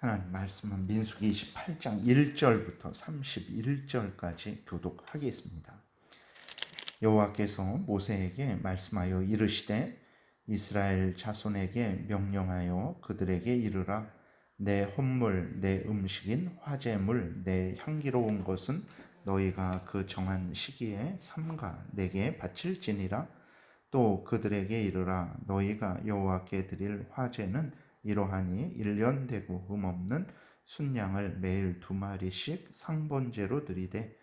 하나님 말씀은 민수기 28장 1절부터 31절까지 교독하겠습니다. 여호와께서 모세에게 말씀하여 이르시되 이스라엘 자손에게 명령하여 그들에게 이르라. 내 헌물 내 음식인 화제물 내 향기로운 것은 너희가 그 정한 시기에 삼가 내게 바칠지니라. 또 그들에게 이르라. 너희가 여호와께 드릴 화제는 이러하니 1년 되고 흠없는 순양을 매일 2마리씩 상번제로 드리되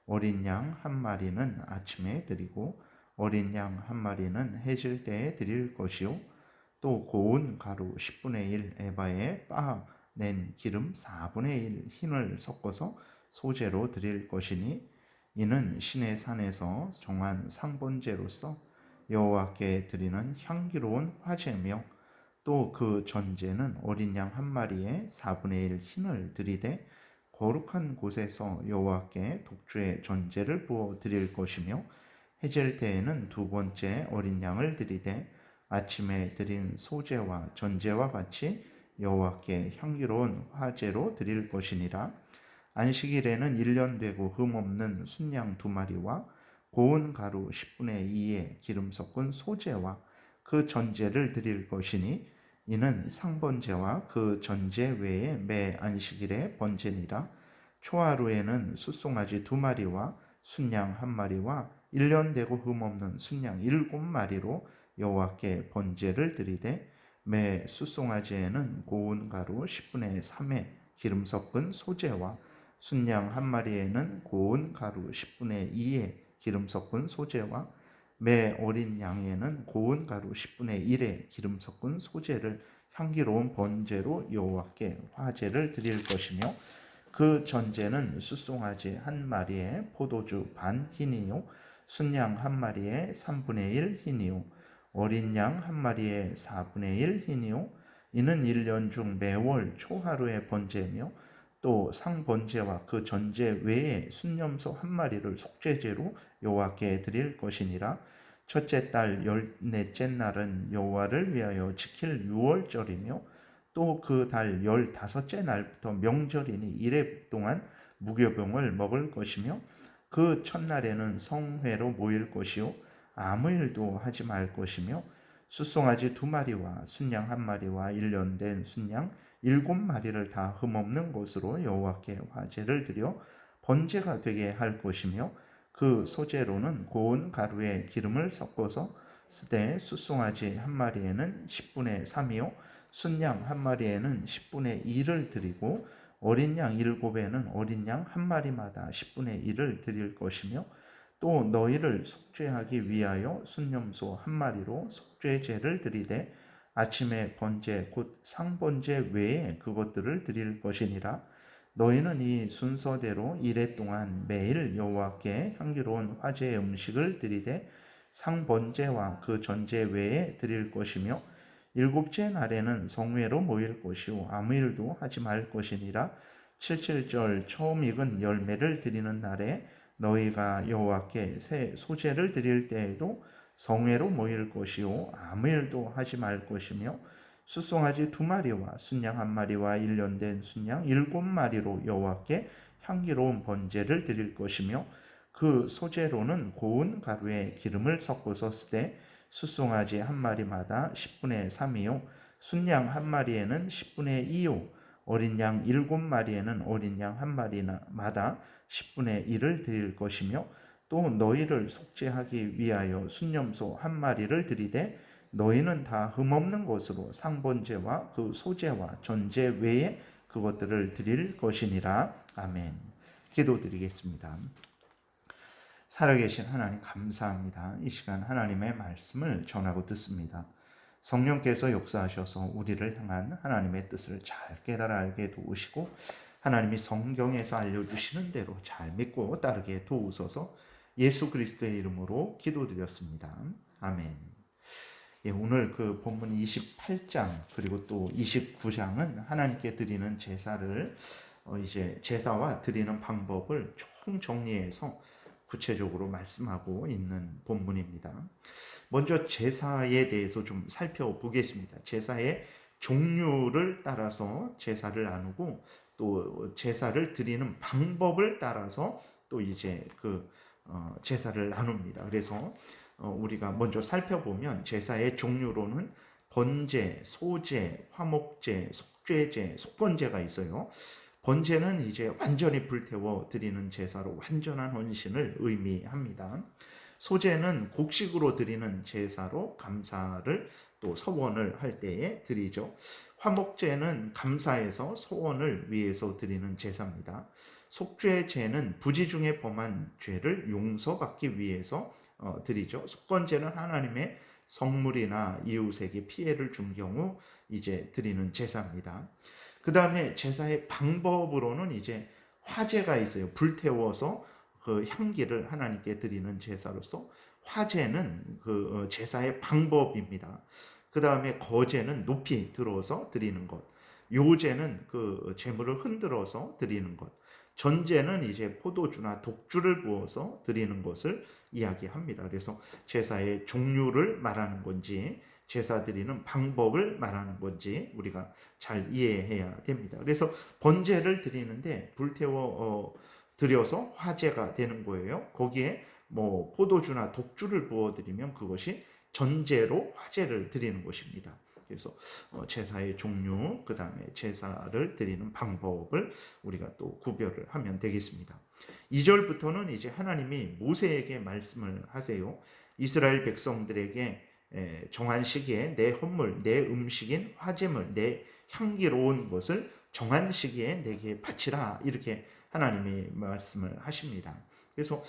어린 양 1마리는 아침에 드리고 어린 양 1마리는 해질 때에 드릴 것이요 또 고운 가루 10분의 1 에바에 빻아낸 기름 4분의 1 흰을 섞어서 소제로 드릴 것이니 이는 신의 산에서 정한 상번제로서 여호와께 드리는 향기로운 화제며 또 그 전제는 어린 양 1마리에 4분의 1 흰을 드리되 거룩한 곳에서 여호와께 독주의 전제를 부어 드릴 것이며 해질 때에는 2번째 어린 양을 드리되 아침에 드린 소제와 전제와 같이 여호와께 향기로운 화제로 드릴 것이니라. 안식일에는 1년 되고 흠없는 순양 2마리와 고운 가루 10분의 2의 기름 섞은 소제와 그 전제를 드릴 것이니 이는 상번제와 그 전제 외에 매 안식일의 번제니라. 초하루에는 숫송아지 2마리와 순양 1마리와 1년 되고 흠없는 순양 7마리로 여호와께 번제를 드리되 매 숫송아지에는 고운 가루 10분의 3의 기름 섞은 소제와 순양 1마리에는 고운 가루 10분의 2의 기름 섞은 소제와 매 어린 양에는 고운 가루 10분의 1의 기름 섞은 소제를 향기로운 번제로 여호와께 화제를 드릴 것이며 그 전제는 숫송아지 1마리에 포도주 반 흰이요 순양 1마리에 3분의 1 흰이요 어린 양 1마리에 4분의 1 흰이요 이는 1년 중 매월 초하루의 번제며 또 상번제와 그 전제 외에 순념소 1마리를 속죄제로 여호와께 드릴 것이니라. 첫째 달 14째 날은 여호와를 위하여 지킬 유월절이며 또 그 달 15째 날부터 명절이니 이래 동안 무교병을 먹을 것이며 그 첫날에는 성회로 모일 것이요 아무 일도 하지 말 것이며 숫송아지 2마리와 순양 1마리와 1년 된 순양 7마리를 다 흠없는 것으로 여호와께 화제를 드려 번제가 되게 할 것이며 그 소제로는 고운 가루에 기름을 섞어서 쓰되 숫송아지 1마리에는 10분의 3이요 순양 1마리에는 10분의 2를 드리고 어린 양 7에는 어린 양 1마리마다 10분의 1을 드릴 것이며 또 너희를 속죄하기 위하여 순념소 1마리로 속죄제를 드리되 아침에 번제 곧 상번제 외에 그것들을 드릴 것이니라. 너희는 이 순서대로 이레 동안 매일 여호와께 향기로운 화제의 음식을 드리되 상번제와 그 전제 외에 드릴 것이며 7째 날에는 성회로 모일 것이요 아무 일도 하지 말 것이니라. 77절 처음 익은 열매를 드리는 날에 너희가 여호와께 새 소제를 드릴 때에도 성회로 모일 것이요 아무 일도 하지 말 것이며 숫송아지 2마리와 순양 1마리와 1년 된 순양 7마리로 여호와께 향기로운 번제를 드릴 것이며 그 소제로는 고운 가루에 기름을 섞어서 쓰되 숫송아지 1마리마다 10분의 3이요 순양 1마리에는 10분의 2요 어린 양 7마리에는 어린 양 1마리마다 10분의 1을 드릴 것이며 또 너희를 속죄하기 위하여 순념소 1마리를 드리되 너희는 다 흠없는 것으로 상번제와 그 소제와 전제 외에 그것들을 드릴 것이니라. 아멘. 기도드리겠습니다. 살아계신 하나님 감사합니다. 이 시간 하나님의 말씀을 전하고 듣습니다. 성령께서 역사하셔서 우리를 향한 하나님의 뜻을 잘 깨달아 알게 도우시고 하나님이 성경에서 알려주시는 대로 잘 믿고 따르게 도우소서. 예수 그리스도의 이름으로 기도드렸습니다. 아멘. 예, 오늘 그 본문 28장 그리고 또 29장은 하나님께 드리는 제사를 이제 제사와 드리는 방법을 총 정리해서 구체적으로 말씀하고 있는 본문입니다. 먼저 제사에 대해서 좀 살펴보겠습니다. 제사의 종류를 따라서 제사를 나누고 또 제사를 드리는 방법을 따라서 또 이제 제사를 나눕니다. 그래서 우리가 먼저 살펴보면 제사의 종류로는 번제, 소제, 화목제, 속죄제, 속건제가 있어요. 번제는 이제 완전히 불태워 드리는 제사로 완전한 헌신을 의미합니다. 소제는 곡식으로 드리는 제사로 감사를 또 서원을 할 때에 드리죠. 화목제는 감사해서 소원을 위해서 드리는 제사입니다. 속죄제는 부지 중에 범한 죄를 용서받기 위해서 드리죠. 속건제는 하나님의 성물이나 이웃에게 피해를 준 경우 이제 드리는 제사입니다. 그 다음에 제사의 방법으로는 이제 화제가 있어요. 불태워서 그 향기를 하나님께 드리는 제사로서 화제는 제사의 방법입니다. 그 다음에 거제는 높이 들어서 드리는 것, 요제는 제물을 흔들어서 드리는 것, 전제는 이제 포도주나 독주를 부어서 드리는 것을 이야기합니다. 그래서 제사의 종류를 말하는 건지 제사 드리는 방법을 말하는 건지 우리가 잘 이해해야 됩니다. 그래서 번제를 드리는데 불태워 드려서 화제가 되는 거예요. 거기에 뭐 포도주나 독주를 부어 드리면 그것이 전제로 화제를 드리는 것입니다. 그래서 제사의 종류, 그 다음에 제사를 드리는 방법을 우리가 또 구별을 하면 되겠습니다. 2절부터는 이제 하나님이 모세에게 말씀을 하세요. 이스라엘 백성들에게 정한 시기에 내 헌물, 내 음식인 화제물, 내 향기로운 것을 정한 시기에 내게 바치라, 이렇게 하나님이 말씀을 하십니다. 그래서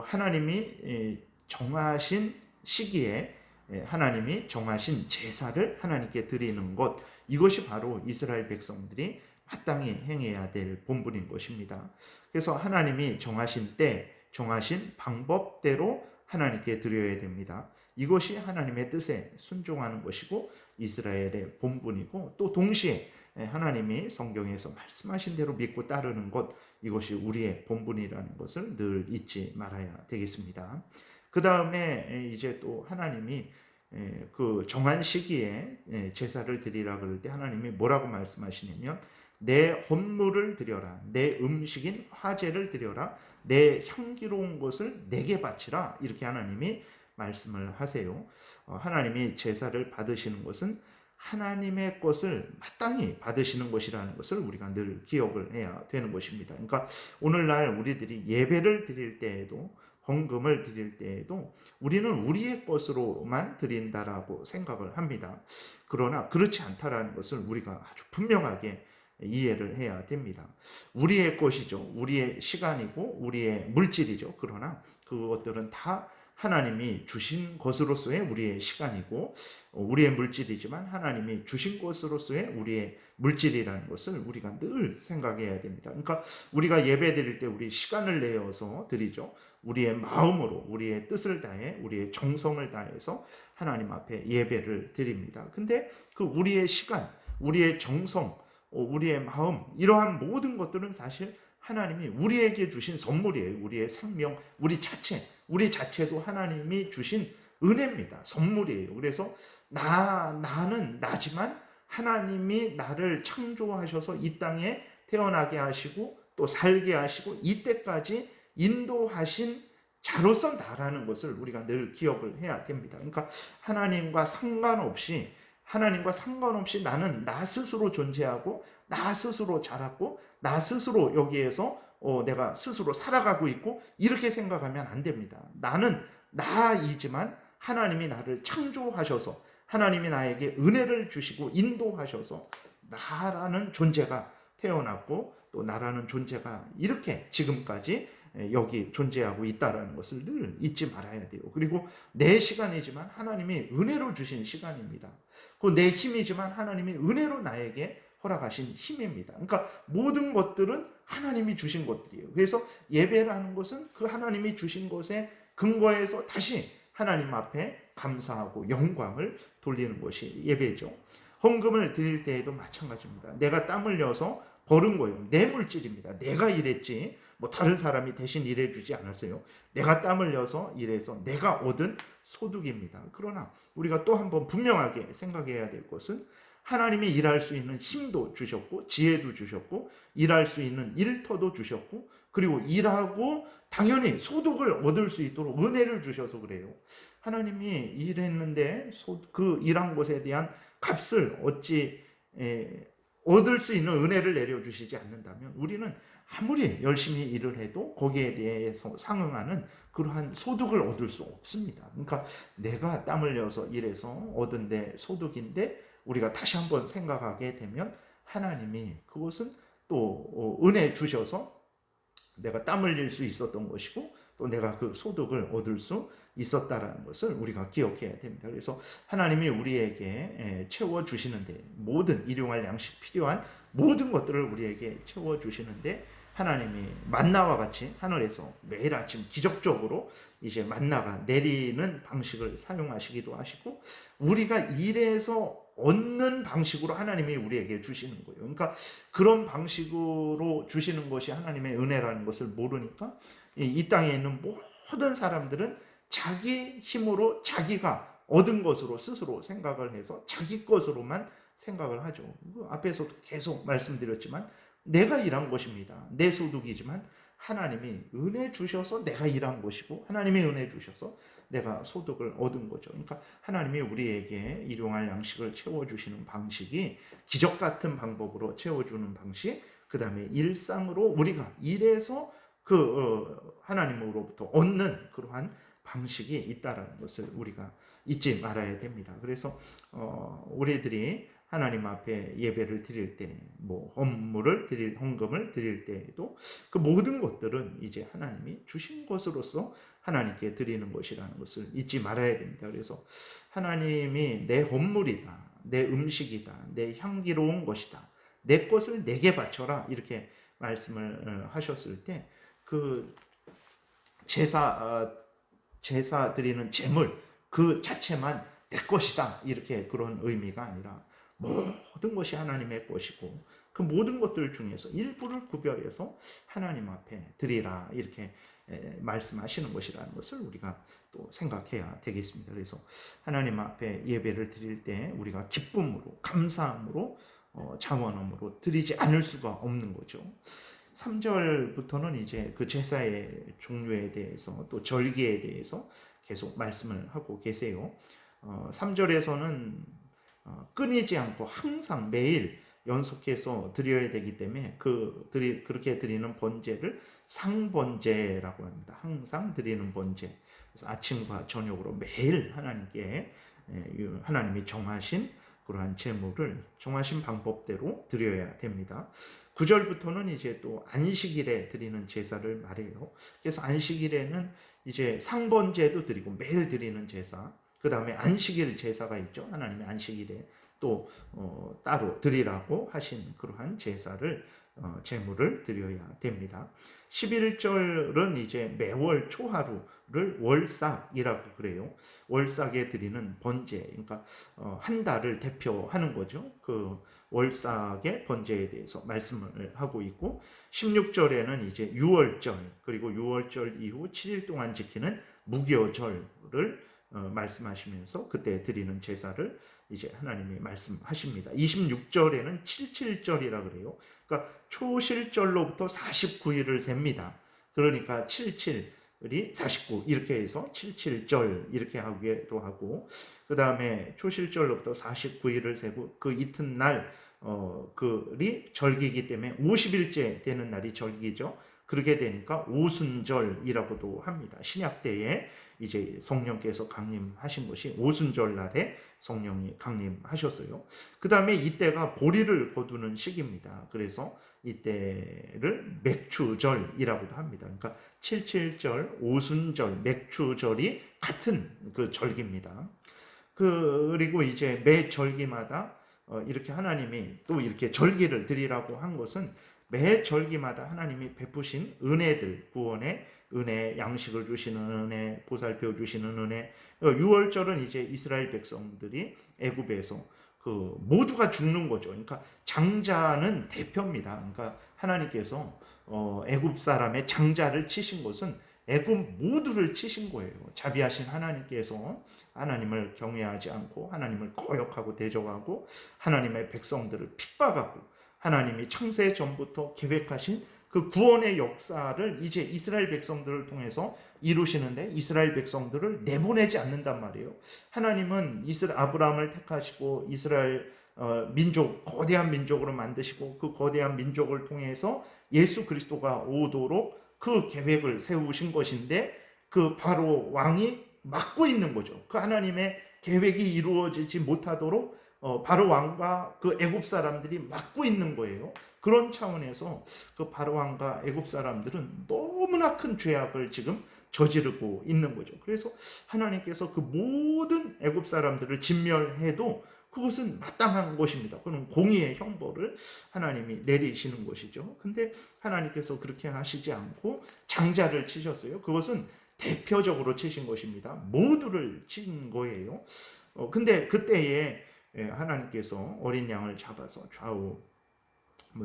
하나님이 정하신 시기에 하나님이 정하신 제사를 하나님께 드리는 것, 이것이 바로 이스라엘 백성들이 마땅히 행해야 될 본분인 것입니다. 그래서 하나님이 정하신 때, 정하신 방법대로 하나님께 드려야 됩니다. 이것이 하나님의 뜻에 순종하는 것이고 이스라엘의 본분이고, 또 동시에 하나님이 성경에서 말씀하신 대로 믿고 따르는 것, 이것이 우리의 본분이라는 것을 늘 잊지 말아야 되겠습니다. 그 다음에 이제 또 하나님이 그 정한 시기에 제사를 드리라 그럴 때 하나님이 뭐라고 말씀하시냐면 내 헌물을 드려라, 내 음식인 화제를 드려라, 내 향기로운 것을 내게 바치라, 이렇게 하나님이 말씀을 하세요. 하나님이 제사를 받으시는 것은 하나님의 것을 마땅히 받으시는 것이라는 것을 우리가 늘 기억을 해야 되는 것입니다. 그러니까 오늘날 우리들이 예배를 드릴 때에도, 헌금을 드릴 때에도 우리는 우리의 것으로만 드린다라고 생각을 합니다. 그러나 그렇지 않다라는 것을 우리가 아주 분명하게 이해를 해야 됩니다. 우리의 것이죠. 우리의 시간이고 우리의 물질이죠. 그러나 그것들은 다 하나님이 주신 것으로서의 우리의 시간이고 우리의 물질이지만 하나님이 주신 것으로서의 우리의 물질이라는 것을 우리가 늘 생각해야 됩니다. 그러니까 우리가 예배 드릴 때 우리 시간을 내어서 드리죠. 우리의 마음으로, 우리의 뜻을 다해, 우리의 정성을 다해서 하나님 앞에 예배를 드립니다. 근데 그 우리의 시간, 우리의 정성, 우리의 마음, 이러한 모든 것들은 사실 하나님이 우리에게 주신 선물이에요. 우리의 생명, 우리 자체도 하나님이 주신 은혜입니다. 선물이에요. 그래서 나는 나지만 하나님이 나를 창조하셔서 이 땅에 태어나게 하시고 또 살게 하시고 이때까지 인도하신 자로서 나라는 것을 우리가 늘 기억을 해야 됩니다. 그러니까 하나님과 상관없이 나는 나 스스로 존재하고 나 스스로 자랐고 나 스스로 여기에서 내가 스스로 살아가고 있고 이렇게 생각하면 안 됩니다. 나는 나이지만 하나님이 나를 창조하셔서 하나님이 나에게 은혜를 주시고 인도하셔서 나라는 존재가 태어났고 또 나라는 존재가 이렇게 지금까지 여기 존재하고 있다는 것을 늘 잊지 말아야 돼요. 그리고 내 시간이지만 하나님이 은혜로 주신 시간입니다. 그 내 힘이지만 하나님이 은혜로 나에게 허락하신 힘입니다. 그러니까 모든 것들은 하나님이 주신 것들이에요. 그래서 예배라는 것은 그 하나님이 주신 것에 근거해서 다시 하나님 앞에 감사하고 영광을 돌리는 것이 예배죠. 헌금을 드릴 때에도 마찬가지입니다. 내가 땀 흘려서 벌은 거예요. 내 물질입니다. 내가 일했지 뭐 다른 사람이 대신 일해주지 않았어요. 내가 땀 흘려서 일해서 내가 얻은 소득입니다. 그러나 우리가 또 한번 분명하게 생각해야 될 것은 하나님이 일할 수 있는 힘도 주셨고 지혜도 주셨고 일할 수 있는 일터도 주셨고 그리고 일하고 당연히 소득을 얻을 수 있도록 은혜를 주셔서 그래요. 하나님이 일했는데 그 일한 것에 대한 값을 얻을 수 있는 은혜를 내려주시지 않는다면 우리는 아무리 열심히 일을 해도 거기에 대해서 상응하는 그러한 소득을 얻을 수 없습니다. 그러니까 내가 땀 흘려서 일해서 얻은 데 소득인데 우리가 다시 한번 생각하게 되면 하나님이 그것은 또 은혜 주셔서 내가 땀 흘릴 수 있었던 것이고 또 내가 그 소득을 얻을 수 있었다라는 것을 우리가 기억해야 됩니다. 그래서 하나님이 우리에게 채워주시는데 모든 일용할 양식 필요한 모든 것들을 우리에게 채워주시는데 하나님이 만나와 같이 하늘에서 매일 아침 기적적으로 이제 만나가 내리는 방식을 사용하시기도 하시고 우리가 일해서 얻는 방식으로 하나님이 우리에게 주시는 거예요. 그러니까 그런 방식으로 주시는 것이 하나님의 은혜라는 것을 모르니까 이 땅에 있는 모든 사람들은 자기 힘으로 자기가 얻은 것으로 스스로 생각을 해서 자기 것으로만 생각을 하죠. 앞에서도 계속 말씀드렸지만 내가 일한 것입니다. 내 소득이지만 하나님이 은혜 주셔서 내가 일한 것이고 하나님이 은혜 주셔서 내가 소득을 얻은 거죠. 그러니까 하나님이 우리에게 일용할 양식을 채워주시는 방식이 기적 같은 방법으로 채워주는 방식, 그 다음에 일상으로 우리가 일해서 하나님으로부터 얻는 그러한 방식이 있다라는 것을 우리가 잊지 말아야 됩니다. 그래서 우리들이 하나님 앞에 예배를 드릴 때, 헌금을 드릴 때에도 그 모든 것들은 이제 하나님이 주신 것으로서 하나님께 드리는 것이라는 것을 잊지 말아야 됩니다. 그래서 하나님이 내 헌물이다, 내 음식이다, 내 향기로운 것이다, 내 것을 내게 바쳐라 이렇게 말씀을 하셨을 때 그 제사 드리는 제물 그 자체만 내 것이다 이렇게 그런 의미가 아니라 모든 것이 하나님의 것이고 그 모든 것들 중에서 일부를 구별해서 하나님 앞에 드리라 이렇게 말씀하시는 것이라는 것을 우리가 또 생각해야 되겠습니다. 그래서 하나님 앞에 예배를 드릴 때 우리가 기쁨으로 감사함으로 자원함으로 드리지 않을 수가 없는 거죠. 3절부터는 이제 그 제사의 종류에 대해서 또 절기에 대해서 계속 말씀을 하고 계세요. 3절에서는 끊이지 않고 항상 매일 연속해서 드려야 되기 때문에 그렇게 드리는 번제를 상번제라고 합니다. 항상 드리는 번제. 그래서 아침과 저녁으로 매일 하나님이 정하신 그러한 제물을 정하신 방법대로 드려야 됩니다. 9절부터는 이제 또 안식일에 드리는 제사를 말해요. 그래서 안식일에는 이제 상번제도 드리고 매일 드리는 제사, 그 다음에 안식일 제사가 있죠. 하나님의 안식일에 또 따로 드리라고 하신 그러한 제사를 제물을 드려야 됩니다. 11절은 이제 매월 초하루를 월삭이라고 그래요. 월삭에 드리는 번제, 그러니까 한 달을 대표하는 거죠. 그 월삭의 번제에 대해서 말씀을 하고 있고 16절에는 이제 유월절 그리고 유월절 이후 7일 동안 지키는 무교절을 말씀하시면서 그때 드리는 제사를 이제 하나님이 말씀하십니다. 26절에는 77절이라 그래요. 그러니까 초실절로부터 49일을 셉니다. 그러니까 77이 49 이렇게 해서 77절 이렇게 하기도 하고 그 다음에 초실절로부터 49일을 세고 그 이튿날 그리 절기이기 때문에 50일째 되는 날이 절기죠. 그렇게 되니까 오순절이라고도 합니다. 신약 때에 이제 성령께서 강림하신 것이 오순절 날에 성령이 강림하셨어요. 그 다음에 이때가 보리를 거두는 시기입니다. 그래서 이때를 맥추절이라고도 합니다. 그러니까 77절, 오순절, 맥추절이 같은 그 절기입니다. 그리고 이제 매 절기마다 이렇게 하나님이 또 이렇게 절기를 드리라고 한 것은 매 절기마다 하나님이 베푸신 은혜들, 구원의 은혜, 양식을 주시는 은혜, 보살펴 주시는 은혜. 6월절은 이제 이스라엘 백성들이 애굽에서 그 모두가 죽는 거죠. 그러니까 장자는 대표입니다. 그러니까 하나님께서 애굽 사람의 장자를 치신 것은 애굽 모두를 치신 거예요. 자비하신 하나님께서 하나님을 경외하지 않고 하나님을 거역하고 대적하고 하나님의 백성들을 핍박하고 하나님이 창세 전부터 계획하신 그 구원의 역사를 이제 이스라엘 백성들을 통해서 이루시는데 이스라엘 백성들을 내보내지 않는단 말이에요. 하나님은 아브라함을 택하시고 이스라엘 민족, 거대한 민족으로 만드시고 그 거대한 민족을 통해서 예수 그리스도가 오도록 그 계획을 세우신 것인데 그 바로 왕이 막고 있는 거죠. 그 하나님의 계획이 이루어지지 못하도록 바로 왕과 그 애굽 사람들이 막고 있는 거예요. 그런 차원에서 그 바로 왕과 애굽 사람들은 너무나 큰 죄악을 지금 저지르고 있는 거죠. 그래서 하나님께서 그 모든 애굽 사람들을 진멸해도 그것은 마땅한 것입니다. 그는 공의의 형벌을 하나님이 내리시는 것이죠. 근데 하나님께서 그렇게 하시지 않고 장자를 치셨어요. 그것은 대표적으로 치신 것입니다. 모두를 친 거예요. 근데 그때에 하나님께서 어린 양을 잡아서 좌우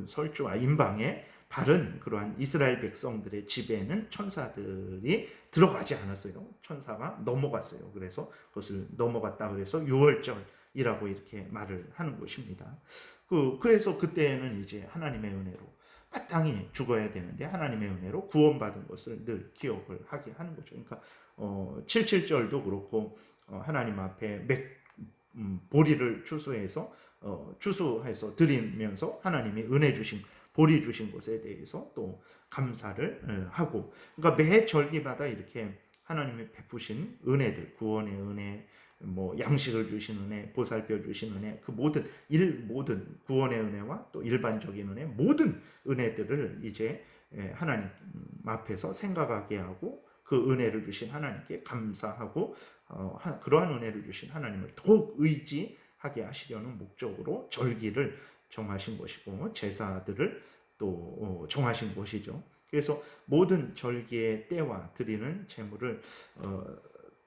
설주와 임방에 바른 그러한 이스라엘 백성들의 집에는 천사들이 들어가지 않았어요. 천사가 넘어갔어요. 그래서 그것을 넘어갔다 그래서 유월절이라고 이렇게 말을 하는 것입니다. 그래서 그때는 이제 하나님의 은혜로 마땅히 죽어야 되는데 하나님의 은혜로 구원받은 것을 늘 기억을 하게 하는 거죠. 그러니까 77절도 그렇고 하나님 앞에 보리를 추수해서 드리면서 하나님이 은혜 주신 보리 주신 것에 대해서 또 감사를 하고, 그러니까 매 절기마다 이렇게 하나님이 베푸신 은혜들, 구원의 은혜, 뭐 양식을 주신 은혜, 보살펴 주신 은혜, 그 모든 구원의 은혜와 또 일반적인 은혜, 모든 은혜들을 이제 하나님 앞에서 생각하게 하고 그 은혜를 주신 하나님께 감사하고 그러한 은혜를 주신 하나님을 더욱 의지하게 하시려는 목적으로 절기를 정하신 것이고 제사들을 또 정하신 것이죠. 그래서 모든 절기의 때와 드리는 제물을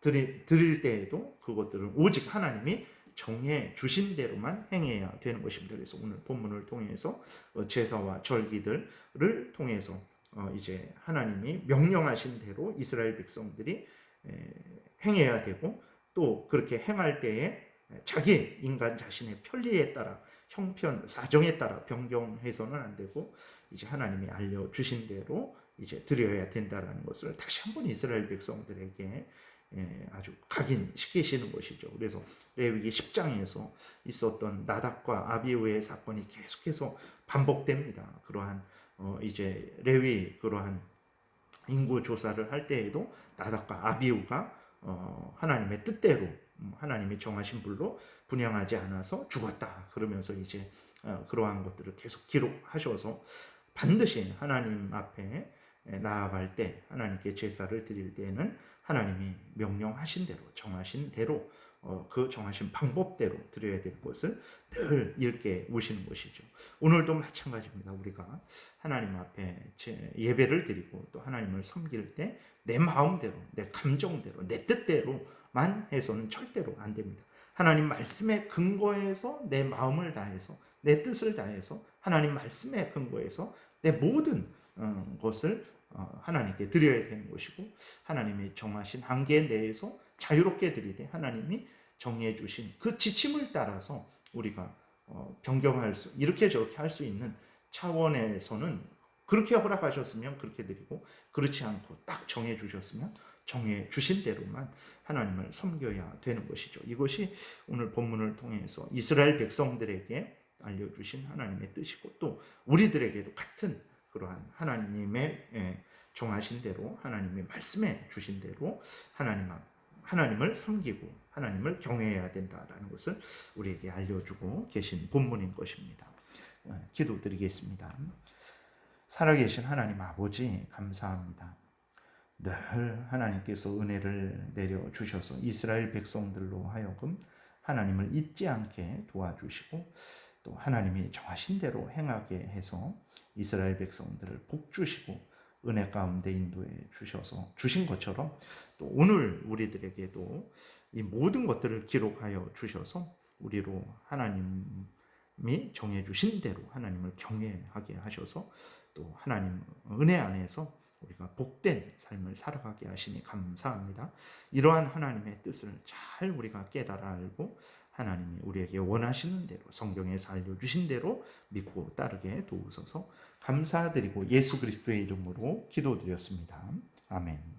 드릴 때에도 그것들은 오직 하나님이 정해 주신 대로만 행해야 되는 것입니다. 그래서 오늘 본문을 통해서 제사와 절기들을 통해서 이제 하나님이 명령하신 대로 이스라엘 백성들이 행해야 되고 또 그렇게 행할 때에 자기 인간 자신의 편리에 따라 형편 사정에 따라 변경해서는 안 되고 이제 하나님이 알려주신 대로 이제 드려야 된다라는 것을 다시 한번 이스라엘 백성들에게 아주 각인시키시는 것이죠. 그래서 레위기 10장에서 있었던 나답과 아비후의 사건이 계속해서 반복됩니다. 그러한 이제 레위 그러한 인구 조사를 할 때에도 나답과 아비후가 하나님의 뜻대로 하나님이 정하신 불로 분양하지 않아서 죽었다. 그러면서 이제 그러한 것들을 계속 기록하셔서 반드시 하나님 앞에 나아갈 때 하나님께 제사를 드릴 때에는 하나님이 명령하신 대로 정하신 대로 그 정하신 방법대로 드려야 될 것을 늘 읽게 오시는 것이죠. 오늘도 마찬가지입니다. 우리가 하나님 앞에 예배를 드리고 또 하나님을 섬길 때 내 마음대로 내 감정대로 내 뜻대로만 해서는 절대로 안 됩니다. 하나님 말씀에 근거해서 내 마음을 다해서 내 뜻을 다해서 하나님 말씀에 근거해서 내 모든 것을 하나님께 드려야 되는 것이고 하나님이 정하신 한계 내에서 자유롭게 드리되 하나님이 정해 주신 그 지침을 따라서 우리가 변경할 수 이렇게 저렇게 할 수 있는 차원에서는 그렇게 허락하셨으면 그렇게 드리고 그렇지 않고 딱 정해 주셨으면 정해 주신 대로만 하나님을 섬겨야 되는 것이죠. 이것이 오늘 본문을 통해서 이스라엘 백성들에게 알려주신 하나님의 뜻이고 또 우리들에게도 같은 그러한 하나님의 정하신 대로 하나님의 말씀해 주신 대로 하나님을 섬기고 하나님을 경외해야 된다라는 것을 우리에게 알려주고 계신 본문인 것입니다. 기도드리겠습니다. 살아계신 하나님 아버지 감사합니다. 늘 하나님께서 은혜를 내려주셔서 이스라엘 백성들로 하여금 하나님을 잊지 않게 도와주시고 또 하나님이 정하신 대로 행하게 해서 이스라엘 백성들을 복주시고 은혜 가운데 인도해 주셔서 주신 것처럼 또 오늘 우리들에게도 이 모든 것들을 기록하여 주셔서 우리로 하나님이 정해 주신 대로 하나님을 경외하게 하셔서 또 하나님 은혜 안에서 우리가 복된 삶을 살아가게 하시니 감사합니다. 이러한 하나님의 뜻을 잘 우리가 깨달아 알고 하나님이 우리에게 원하시는 대로 성경에서 알려주신 대로 믿고 따르게 도우소서. 감사드리고 예수 그리스도의 이름으로 기도드렸습니다. 아멘.